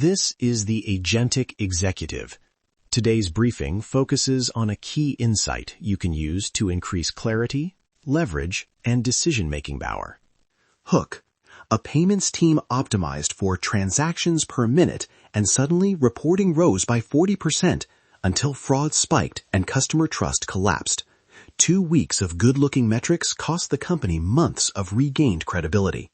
This is the Agentic Executive. Today's briefing focuses on a key insight you can use to increase clarity, leverage, and decision-making power. Hook, a payments team optimized for transactions per minute, and suddenly reporting rose by 40% until fraud spiked and customer trust collapsed. 2 weeks of good-looking metrics cost the company months of regained credibility.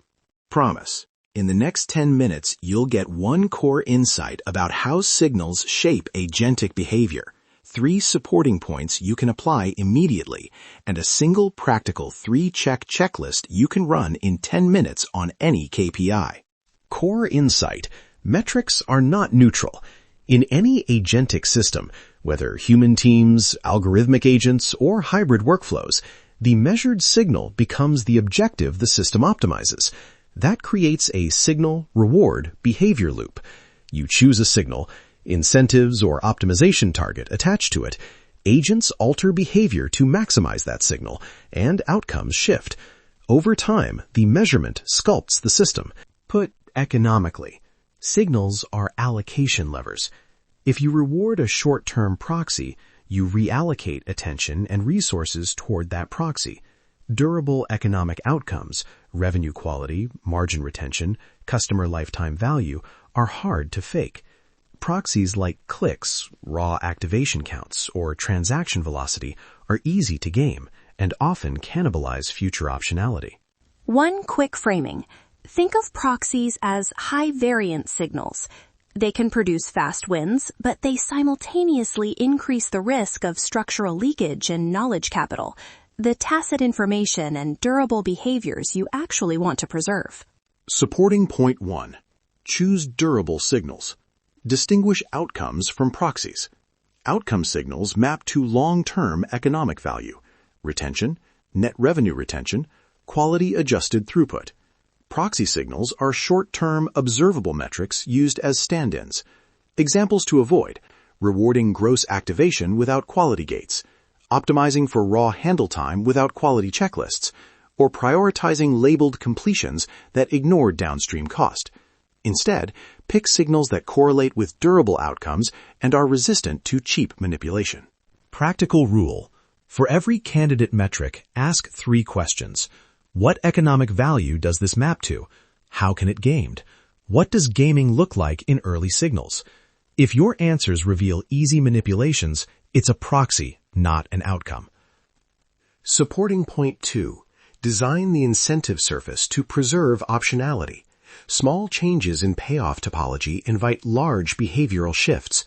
Promise. In the next 10 minutes, you'll get one core insight about how signals shape agentic behavior, 3 supporting points you can apply immediately, and a single practical 3-check checklist you can run in 10 minutes on any KPI. Core insight. Metrics are not neutral. In any agentic system, whether human teams, algorithmic agents, or hybrid workflows, the measured signal becomes the objective the system optimizes. That creates a signal-reward-behavior loop. You choose a signal, incentives or optimization target attached to it. Agents alter behavior to maximize that signal, and outcomes shift. Over time, the measurement sculpts the system. Put economically, signals are allocation levers. If you reward a short-term proxy, you reallocate attention and resources toward that proxy. Durable economic outcomes, revenue quality, margin retention, customer lifetime value, are hard to fake. Proxies like clicks, raw activation counts, or transaction velocity are easy to game and often cannibalize future optionality. One quick framing. Think of proxies as high-variance signals. They can produce fast wins, but they simultaneously increase the risk of structural leakage and knowledge capital, the tacit information and durable behaviors you actually want to preserve. Supporting point 1. Choose durable signals. Distinguish outcomes from proxies. Outcome signals map to long-term economic value, retention, net revenue retention, quality-adjusted throughput. Proxy signals are short-term observable metrics used as stand-ins. Examples to avoid: rewarding gross activation without quality gates, optimizing for raw handle time without quality checklists, or prioritizing labeled completions that ignore downstream cost. Instead, pick signals that correlate with durable outcomes and are resistant to cheap manipulation. Practical rule. For every candidate metric, ask 3 questions. What economic value does this map to? How can it gamed? What does gaming look like in early signals? If your answers reveal easy manipulations, it's a proxy, not an outcome. Supporting point 2. Design the incentive surface to preserve optionality. Small changes in payoff topology invite large behavioral shifts.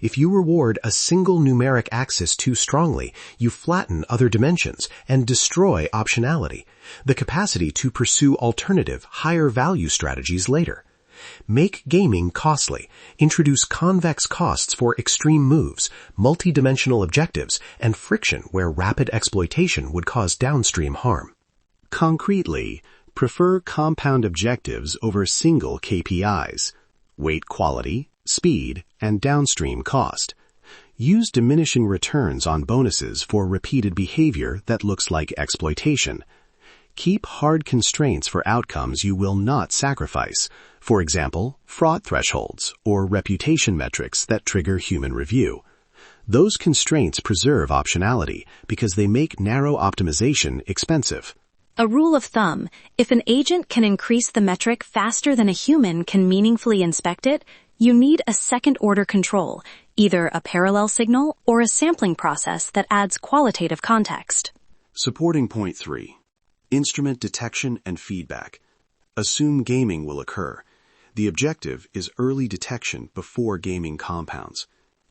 If you reward a single numeric axis too strongly, you flatten other dimensions and destroy optionality, the capacity to pursue alternative, higher-value strategies later. Make gaming costly. Introduce convex costs for extreme moves, multi-dimensional objectives, and friction where rapid exploitation would cause downstream harm. Concretely, prefer compound objectives over single KPIs. Weight quality, speed, and downstream cost. Use diminishing returns on bonuses for repeated behavior that looks like exploitation. Keep hard constraints for outcomes you will not sacrifice. For example, fraud thresholds or reputation metrics that trigger human review. Those constraints preserve optionality because they make narrow optimization expensive. A rule of thumb: if an agent can increase the metric faster than a human can meaningfully inspect it, you need a second-order control, either a parallel signal or a sampling process that adds qualitative context. Supporting point 3. Instrument detection and feedback. Assume gaming will occur. The objective is early detection before gaming compounds.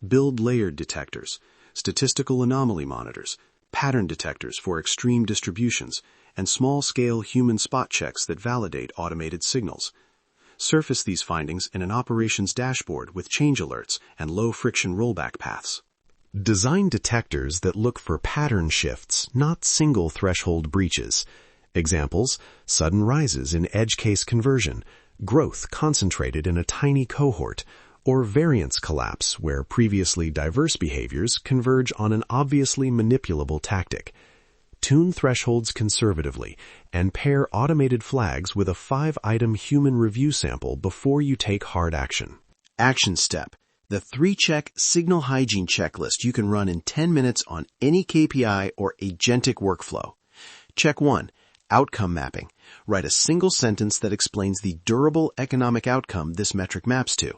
Build layered detectors, statistical anomaly monitors, pattern detectors for extreme distributions, and small-scale human spot checks that validate automated signals. Surface these findings in an operations dashboard with change alerts and low-friction rollback paths. Design detectors that look for pattern shifts, not single threshold breaches. Examples: sudden rises in edge case conversion, growth concentrated in a tiny cohort, or variance collapse where previously diverse behaviors converge on an obviously manipulable tactic. Tune thresholds conservatively and pair automated flags with a 5-item human review sample before you take hard action. Action step. The 3-check Signal Hygiene checklist you can run in 10 minutes on any KPI or Agentic workflow. Check 1. Outcome mapping. Write a single sentence that explains the durable economic outcome this metric maps to.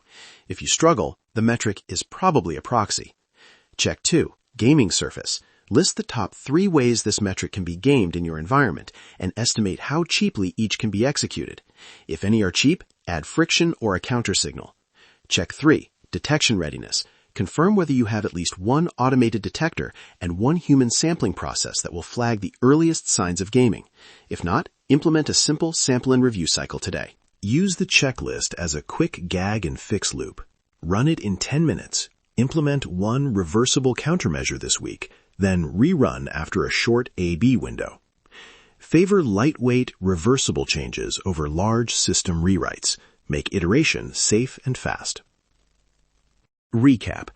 If you struggle, the metric is probably a proxy. Check 2. Gaming surface. List the top 3 ways this metric can be gamed in your environment and estimate how cheaply each can be executed. If any are cheap, add friction or a counter signal. Check 3. Detection readiness. Confirm whether you have at least one automated detector and one human sampling process that will flag the earliest signs of gaming. If not, implement a simple sample and review cycle today. Use the checklist as a quick gag and fix loop. Run it in 10 minutes. Implement one reversible countermeasure this week, then rerun after a short A/B window. Favor lightweight, reversible changes over large system rewrites. Make iteration safe and fast. Recap.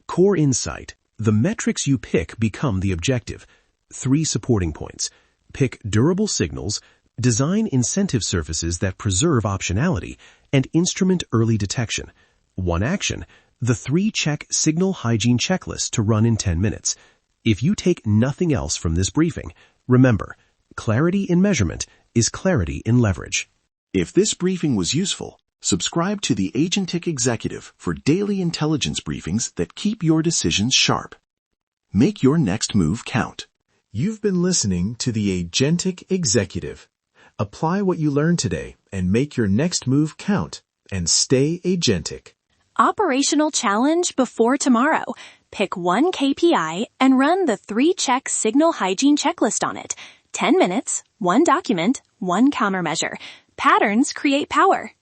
Core insight. The metrics you pick become the objective. 3 supporting points. Pick durable signals, design incentive surfaces that preserve optionality, and instrument early detection. 1 action. The 3-check Signal Hygiene checklist to run in 10 minutes. If you take nothing else from this briefing, remember, clarity in measurement is clarity in leverage. If this briefing was useful, subscribe to the Agentic Executive for daily intelligence briefings that keep your decisions sharp. Make your next move count. You've been listening to the Agentic Executive. Apply what you learned today and make your next move count, and stay agentic. Operational challenge before tomorrow. Pick one KPI and run the 3-check Signal Hygiene checklist on it. 10 minutes, 1 document, 1 countermeasure. Patterns create power.